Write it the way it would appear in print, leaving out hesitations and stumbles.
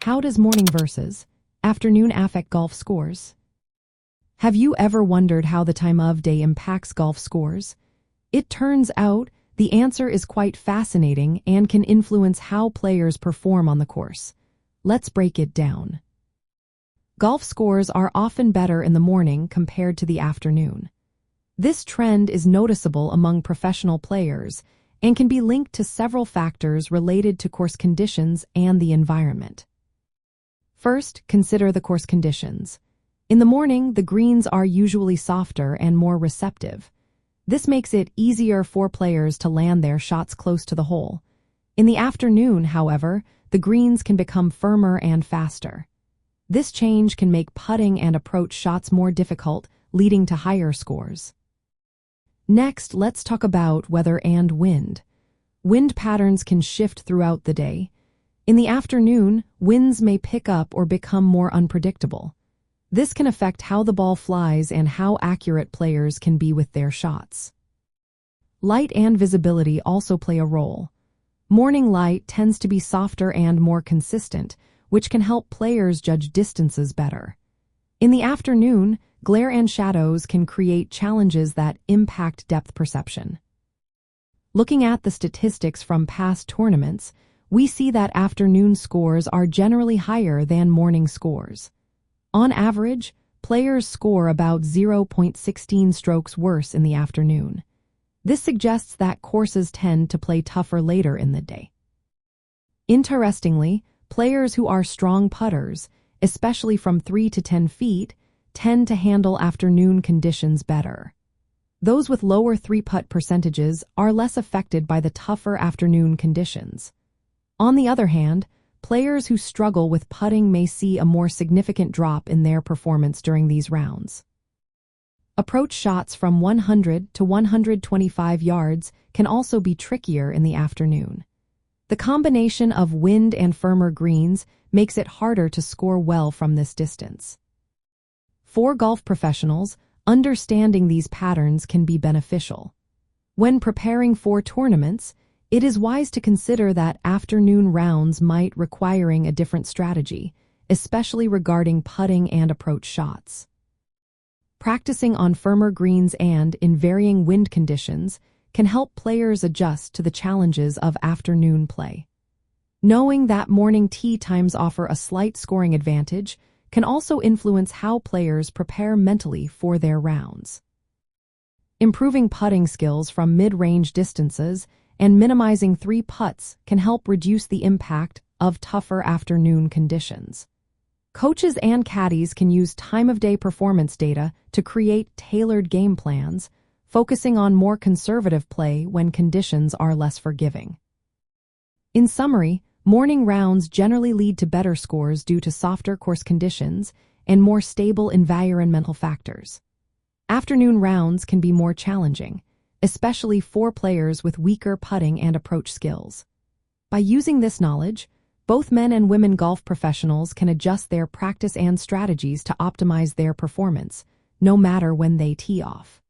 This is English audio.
How does morning versus afternoon affect golf scores? Have you ever wondered how the time of day impacts golf scores? It turns out the answer is quite fascinating and can influence how players perform on the course. Let's break it down. Golf scores are often better in the morning compared to the afternoon. This trend is noticeable among professional players and can be linked to several factors related to course conditions and the environment. First, consider the course conditions. In the morning, the greens are usually softer and more receptive. This makes it easier for players to land their shots close to the hole. In the afternoon, however, the greens can become firmer and faster. This change can make putting and approach shots more difficult, leading to higher scores. Next, let's talk about weather and wind. Wind patterns can shift throughout the day. In the afternoon, winds may pick up or become more unpredictable. This can affect how the ball flies and how accurate players can be with their shots. Light and visibility also play a role. Morning light tends to be softer and more consistent, which can help players judge distances better. In the afternoon, glare and shadows can create challenges that impact depth perception. Looking at the statistics from past tournaments, we see that afternoon scores are generally higher than morning scores. On average, players score about 0.16 strokes worse in the afternoon. This suggests that courses tend to play tougher later in the day. Interestingly, players who are strong putters, especially from 3 to 10 feet, tend to handle afternoon conditions better. Those with lower three-putt percentages are less affected by the tougher afternoon conditions. On the other hand, players who struggle with putting may see a more significant drop in their performance during these rounds. Approach shots from 100 to 125 yards can also be trickier in the afternoon. The combination of wind and firmer greens makes it harder to score well from this distance. For golf professionals, understanding these patterns can be beneficial. When preparing for tournaments, it is wise to consider that afternoon rounds might requiring a different strategy, especially regarding putting and approach shots. Practicing on firmer greens and in varying wind conditions can help players adjust to the challenges of afternoon play. Knowing that morning tee times offer a slight scoring advantage can also influence how players prepare mentally for their rounds. Improving putting skills from mid-range distances and minimizing three putts can help reduce the impact of tougher afternoon conditions. Coaches and caddies can use time-of-day performance data to create tailored game plans, focusing on more conservative play when conditions are less forgiving. In summary, morning rounds generally lead to better scores due to softer course conditions and more stable environmental factors. Afternoon rounds can be more challenging, especially for players with weaker putting and approach skills. By using this knowledge, both men and women golf professionals can adjust their practice and strategies to optimize their performance, no matter when they tee off.